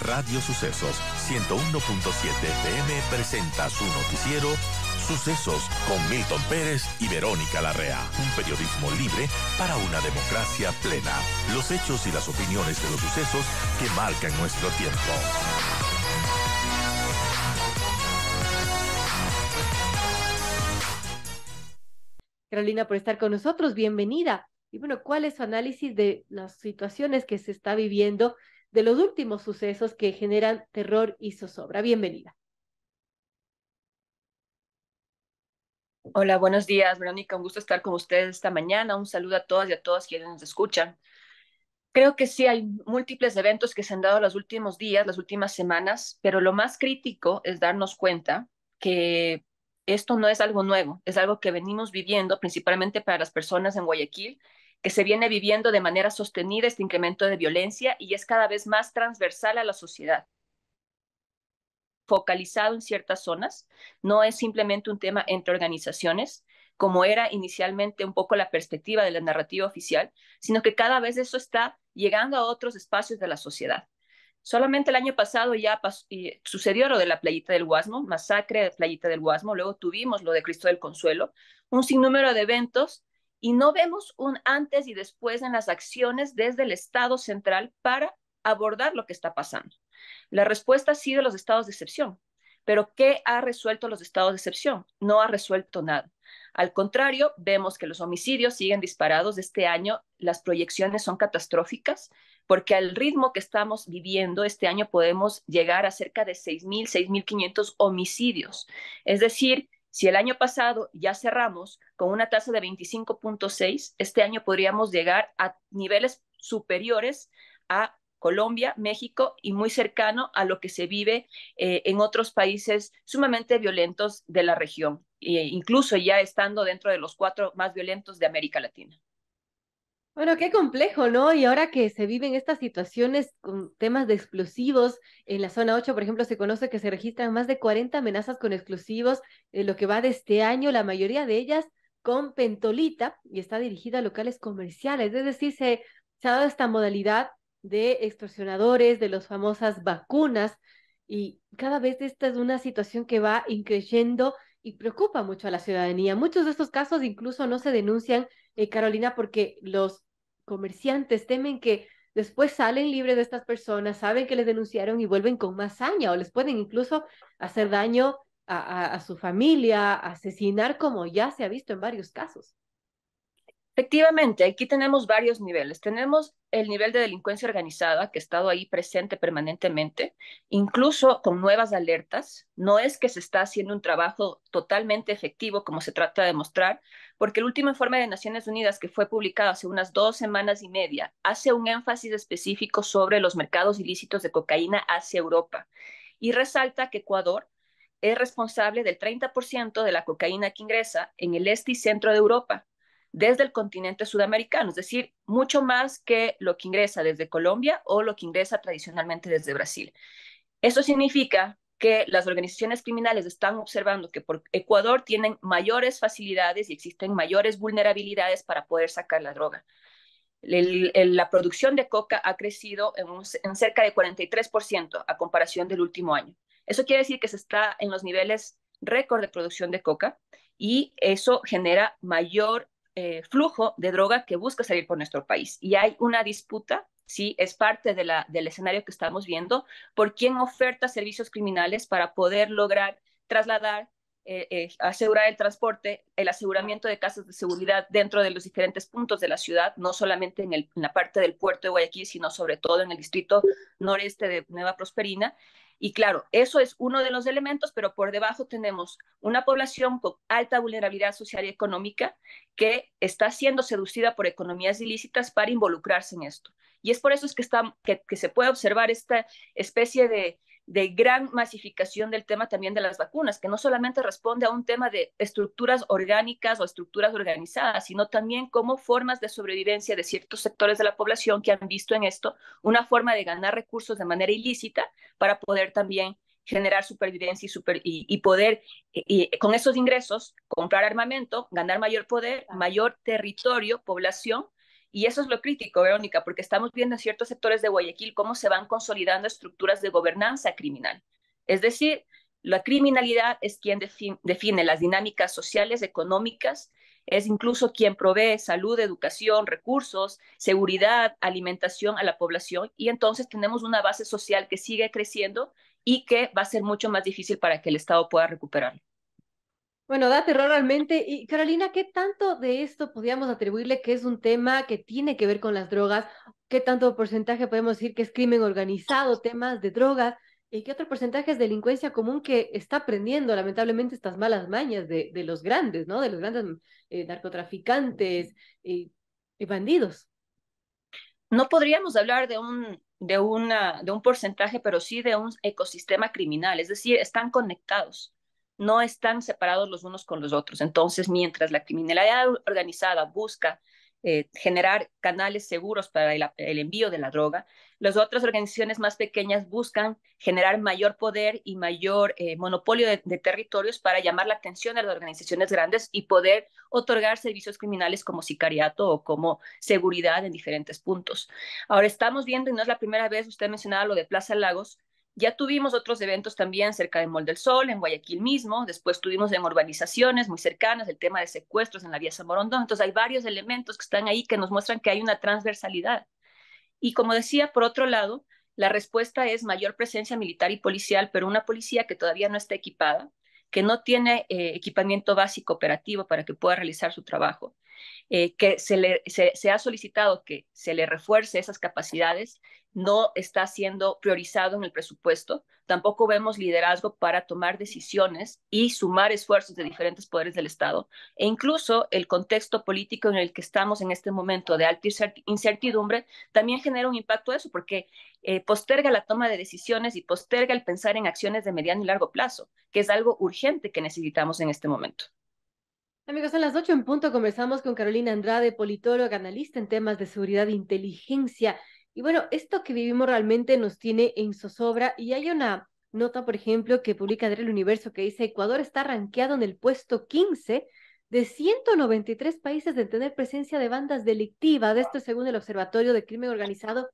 Radio Sucesos 101.7 FM presenta su noticiero Sucesos con Milton Pérez y Verónica Larrea. Un periodismo libre para una democracia plena. Los hechos y las opiniones de los sucesos que marcan nuestro tiempo. Carolina, por estar con nosotros, bienvenida. Y bueno, ¿cuál es su análisis de las situaciones que se está viviendo, de los últimos sucesos que generan terror y zozobra? Bienvenida. Hola, buenos días, Verónica. Un gusto estar con ustedes esta mañana. Un saludo a todas y a todos quienes nos escuchan. Creo que sí, hay múltiples eventos que se han dado los últimos días, las últimas semanas, pero lo más crítico es darnos cuenta que esto no es algo nuevo, es algo que venimos viviendo principalmente para las personas en Guayaquil, que se viene viviendo de manera sostenida este incremento de violencia y es cada vez más transversal a la sociedad, focalizado en ciertas zonas, no es simplemente un tema entre organizaciones, como era inicialmente un poco la perspectiva de la narrativa oficial, sino que cada vez eso está llegando a otros espacios de la sociedad. Solamente el año pasado ya sucedió lo de la Playita del Guasmo, masacre de Playita del Guasmo, luego tuvimos lo de Cristo del Consuelo, un sinnúmero de eventos y no vemos un antes y después en las acciones desde el Estado central para abordar lo que está pasando. La respuesta ha sido los estados de excepción. Pero ¿qué ha resuelto los estados de excepción? No ha resuelto nada. Al contrario, vemos que los homicidios siguen disparados. Este año las proyecciones son catastróficas porque al ritmo que estamos viviendo este año podemos llegar a cerca de 6.000, 6.500 homicidios. Es decir, si el año pasado ya cerramos con una tasa de 25.6, este año podríamos llegar a niveles superiores a Colombia, México y muy cercano a lo que se vive en otros países sumamente violentos de la región, incluso ya estando dentro de los 4 más violentos de América Latina. Bueno, qué complejo, ¿no? Y ahora que se viven estas situaciones con temas de explosivos, en la zona 8, por ejemplo, se conoce que se registran más de 40 amenazas con explosivos en lo que va de este año, la mayoría de ellas con pentolita y está dirigida a locales comerciales. Es decir, se ha dado esta modalidad de extorsionadores, de las famosas vacunas, y cada vez esta es una situación que va increyendo y preocupa mucho a la ciudadanía. Muchos de estos casos incluso no se denuncian, Carolina, porque los comerciantes temen que después salen libres de estas personas, saben que les denunciaron y vuelven con más saña o les pueden incluso hacer daño a su familia, asesinar, como ya se ha visto en varios casos. Efectivamente, aquí tenemos varios niveles. Tenemos el nivel de delincuencia organizada que ha estado ahí presente permanentemente, incluso con nuevas alertas. No es que se está haciendo un trabajo totalmente efectivo como se trata de mostrar, porque el último informe de Naciones Unidas que fue publicado hace unas 2 semanas y media hace un énfasis específico sobre los mercados ilícitos de cocaína hacia Europa y resalta que Ecuador es responsable del 30% de la cocaína que ingresa en el este y centro de Europa desde el continente sudamericano, es decir, mucho más que lo que ingresa desde Colombia o lo que ingresa tradicionalmente desde Brasil. Eso significa que las organizaciones criminales están observando que por Ecuador tienen mayores facilidades y existen mayores vulnerabilidades para poder sacar la droga. La producción de coca ha crecido en cerca de 43% a comparación del último año. Eso quiere decir que se está en los niveles récord de producción de coca y eso genera mayor flujo de droga que busca salir por nuestro país. Y hay una disputa, sí, es parte del escenario que estamos viendo, por quién oferta servicios criminales para poder lograr trasladar, asegurar el transporte, el aseguramiento de casas de seguridad dentro de los diferentes puntos de la ciudad, no solamente en la parte del puerto de Guayaquil, sino sobre todo en el distrito noreste de Nueva Prosperina. Y claro, eso es uno de los elementos, pero por debajo tenemos una población con alta vulnerabilidad social y económica que está siendo seducida por economías ilícitas para involucrarse en esto. Y es por eso es que se puede observar esta especie de gran masificación del tema también de las vacunas, que no solamente responde a un tema de estructuras orgánicas o estructuras organizadas, sino también como formas de sobrevivencia de ciertos sectores de la población que han visto en esto una forma de ganar recursos de manera ilícita para poder también generar supervivencia y poder con esos ingresos comprar armamento, ganar mayor poder, mayor territorio, población Y eso es lo crítico, Verónica, porque estamos viendo en ciertos sectores de Guayaquil cómo se van consolidando estructuras de gobernanza criminal. Es decir, la criminalidad es quien define las dinámicas sociales, económicas, es incluso quien provee salud, educación, recursos, seguridad, alimentación a la población, y entonces tenemos una base social que sigue creciendo y que va a ser mucho más difícil para que el Estado pueda recuperarlo. Bueno, da terror realmente. Y Carolina, ¿qué tanto de esto podríamos atribuirle que es un tema que tiene que ver con las drogas? ¿Qué tanto porcentaje podemos decir que es crimen organizado, temas de drogas? ¿Y qué otro porcentaje es delincuencia común que está aprendiendo lamentablemente estas malas mañas de los grandes, ¿no? De los grandes narcotraficantes y bandidos. No podríamos hablar de un porcentaje, pero sí de un ecosistema criminal, es decir, están conectados, no están separados los unos con los otros. Entonces, mientras la criminalidad organizada busca generar canales seguros para el envío de la droga, las otras organizaciones más pequeñas buscan generar mayor poder y mayor monopolio de territorios para llamar la atención de las organizaciones grandes y poder otorgar servicios criminales como sicariato o como seguridad en diferentes puntos. Ahora estamos viendo, y no es la primera vez, usted mencionaba lo de Plaza Lagos, ya tuvimos otros eventos también cerca de Mall del Sol, en Guayaquil mismo, después tuvimos en urbanizaciones muy cercanas el tema de secuestros en la vía San Morondón. Entonces hay varios elementos que están ahí que nos muestran que hay una transversalidad. Y como decía, por otro lado, la respuesta es mayor presencia militar y policial, pero una policía que todavía no está equipada, que no tiene equipamiento básico operativo para que pueda realizar su trabajo, que se ha solicitado que se le refuerce esas capacidades, no está siendo priorizado en el presupuesto. Tampoco vemos liderazgo para tomar decisiones y sumar esfuerzos de diferentes poderes del Estado. E incluso el contexto político en el que estamos en este momento de alta incertidumbre también genera un impacto de eso, porque posterga la toma de decisiones y posterga el pensar en acciones de mediano y largo plazo, que es algo urgente que necesitamos en este momento. Amigos, a las 8 en punto conversamos con Carolina Andrade, politóloga, analista en temas de seguridad e inteligencia. Y bueno, esto que vivimos realmente nos tiene en zozobra. Y hay una nota, por ejemplo, que publica Diario El Universo que dice: Ecuador está rankeado en el puesto 15 de 193 países de tener presencia de bandas delictivas. De esto según el Observatorio de Crimen Organizado.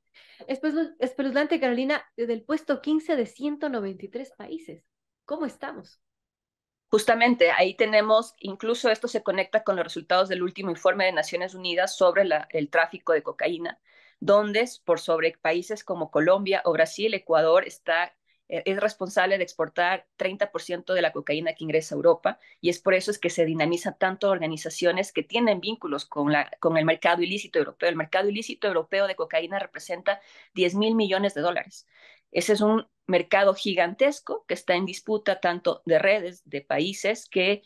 Espeluznante, Carolina, desde el puesto 15 de 193 países. ¿Cómo estamos? Justamente ahí tenemos, incluso esto se conecta con los resultados del último informe de Naciones Unidas sobre el tráfico de cocaína, donde por sobre países como Colombia o Brasil, Ecuador es responsable de exportar 30% de la cocaína que ingresa a Europa, y es por eso es que se dinamizan tanto organizaciones que tienen vínculos con el mercado ilícito europeo. El mercado ilícito europeo de cocaína representa 10.000 millones de dólares. Ese es un mercado gigantesco que está en disputa tanto de redes, de países que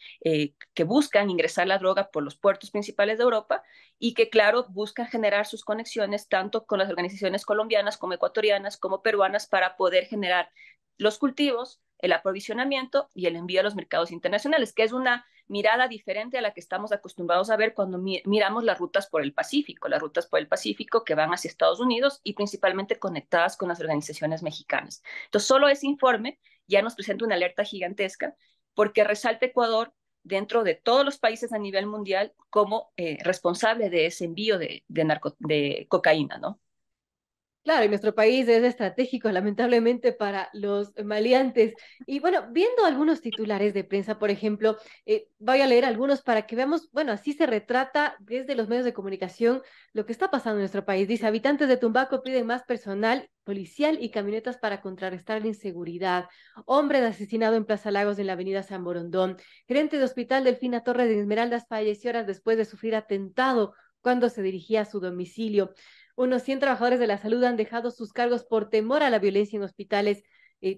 buscan ingresar la droga por los puertos principales de Europa y que, claro, buscan generar sus conexiones tanto con las organizaciones colombianas como ecuatorianas como peruanas para poder generar los cultivos, el aprovisionamiento y el envío a los mercados internacionales, que es una mirada diferente a la que estamos acostumbrados a ver cuando miramos las rutas por el Pacífico, las rutas por el Pacífico que van hacia Estados Unidos y principalmente conectadas con las organizaciones mexicanas. Entonces, solo ese informe ya nos presenta una alerta gigantesca porque resalta Ecuador dentro de todos los países a nivel mundial como responsable de ese envío de cocaína, ¿no? Claro, y nuestro país es estratégico, lamentablemente, para los maleantes. Y bueno, viendo algunos titulares de prensa, por ejemplo, voy a leer algunos para que veamos, bueno, así se retrata desde los medios de comunicación lo que está pasando en nuestro país. Dice: habitantes de Tumbaco piden más personal policial y camionetas para contrarrestar la inseguridad. Hombre asesinado en Plaza Lagos en la avenida San Borondón. Gerente de Hospital Delfina Torres de Esmeraldas falleció horas después de sufrir atentado cuando se dirigía a su domicilio. Unos 100 trabajadores de la salud han dejado sus cargos por temor a la violencia en hospitales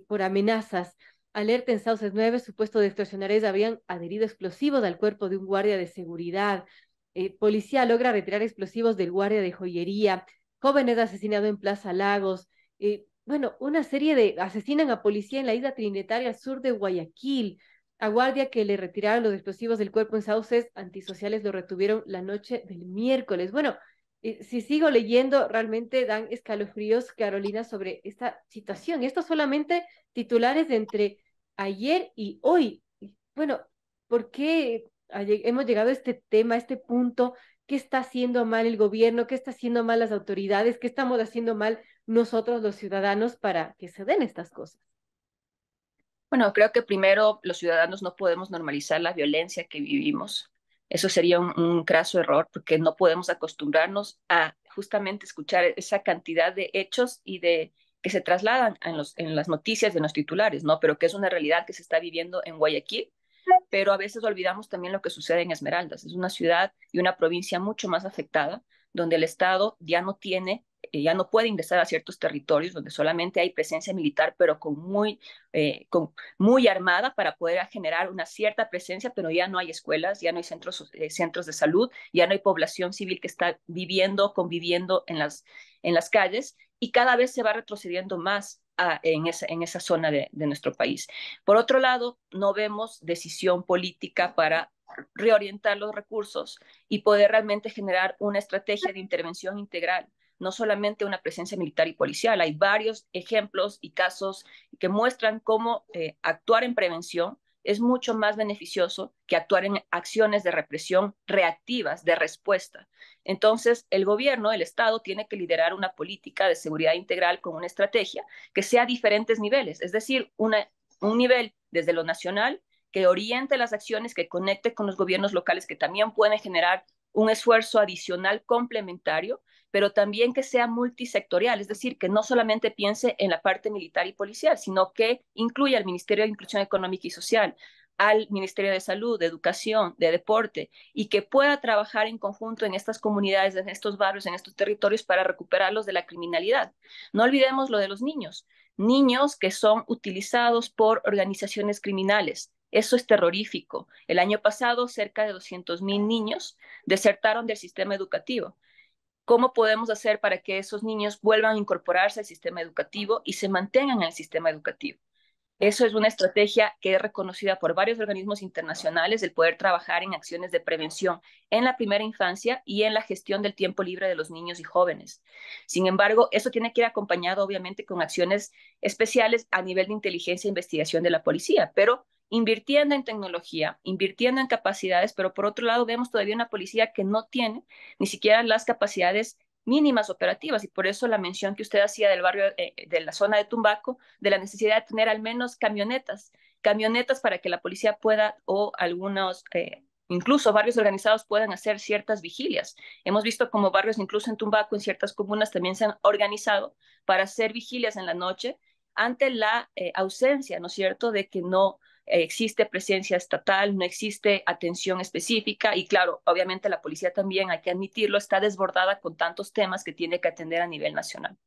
por amenazas. Alerta en Sauces 9, supuesto de extorsionadores habrían adherido explosivos al cuerpo de un guardia de seguridad. Policía logra retirar explosivos del guardia de joyería. Jóvenes asesinados en Plaza Lagos. Bueno, una serie de asesinan a policía en la isla Trinitaria al sur de Guayaquil. A guardia que le retiraron los explosivos del cuerpo en Sauces, antisociales lo retuvieron la noche del miércoles. Bueno, si sigo leyendo, realmente dan escalofríos, Carolina, sobre esta situación. Esto solamente titulares de entre ayer y hoy. Bueno, ¿por qué hemos llegado a este tema, a este punto? qué está haciendo mal el gobierno, qué está haciendo mal las autoridades, qué estamos haciendo mal nosotros los ciudadanos para que se den estas cosas. Bueno, creo que primero los ciudadanos no podemos normalizar la violencia que vivimos. Eso sería un craso error porque no podemos acostumbrarnos a justamente escuchar esa cantidad de hechos y de que se trasladan en las noticias de los titulares, ¿no? Pero que es una realidad que se está viviendo en Guayaquil, pero a veces olvidamos también lo que sucede en Esmeraldas. Es una ciudad y una provincia mucho más afectada, donde el Estado ya no tiene, ya no puede ingresar a ciertos territorios, donde solamente hay presencia militar, pero con muy armada para poder generar una cierta presencia, pero ya no hay escuelas, ya no hay centros de salud, ya no hay población civil que está viviendo, conviviendo en las calles, y cada vez se va retrocediendo más en esa zona de nuestro país. Por otro lado, no vemos decisión política para reorientar los recursos y poder realmente generar una estrategia de intervención integral, no solamente una presencia militar y policial. Hay varios ejemplos y casos que muestran cómo actuar en prevención es mucho más beneficioso que actuar en acciones de represión reactivas, de respuesta. Entonces, el gobierno, el Estado, tiene que liderar una política de seguridad integral con una estrategia que sea a diferentes niveles, es decir, un nivel desde lo nacional que oriente las acciones, que conecte con los gobiernos locales que también pueden generar un esfuerzo adicional complementario, pero también que sea multisectorial, es decir, que no solamente piense en la parte militar y policial, sino que incluya al Ministerio de Inclusión Económica y Social, al Ministerio de Salud, de Educación, de Deporte, y que pueda trabajar en conjunto en estas comunidades, en estos barrios, en estos territorios para recuperarlos de la criminalidad. No olvidemos lo de los niños que son utilizados por organizaciones criminales. Eso es terrorífico. El año pasado, cerca de 200.000 niños desertaron del sistema educativo. ¿Cómo podemos hacer para que esos niños vuelvan a incorporarse al sistema educativo y se mantengan en el sistema educativo? Eso es una estrategia que es reconocida por varios organismos internacionales, el poder trabajar en acciones de prevención en la primera infancia y en la gestión del tiempo libre de los niños y jóvenes. Sin embargo, eso tiene que ir acompañado, obviamente, con acciones especiales a nivel de inteligencia e investigación de la policía, pero invirtiendo en tecnología, invirtiendo en capacidades, pero por otro lado vemos todavía una policía que no tiene ni siquiera las capacidades mínimas operativas, y por eso la mención que usted hacía del barrio, de la zona de Tumbaco, de la necesidad de tener al menos camionetas para que la policía pueda, o algunos, incluso barrios organizados puedan hacer ciertas vigilias. Hemos visto como barrios, incluso en Tumbaco, en ciertas comunas también se han organizado para hacer vigilias en la noche ante la ausencia, ¿no es cierto?, de que no existe presencia estatal, no existe atención específica y claro, obviamente la policía también, hay que admitirlo, está desbordada con tantos temas que tiene que atender a nivel nacional.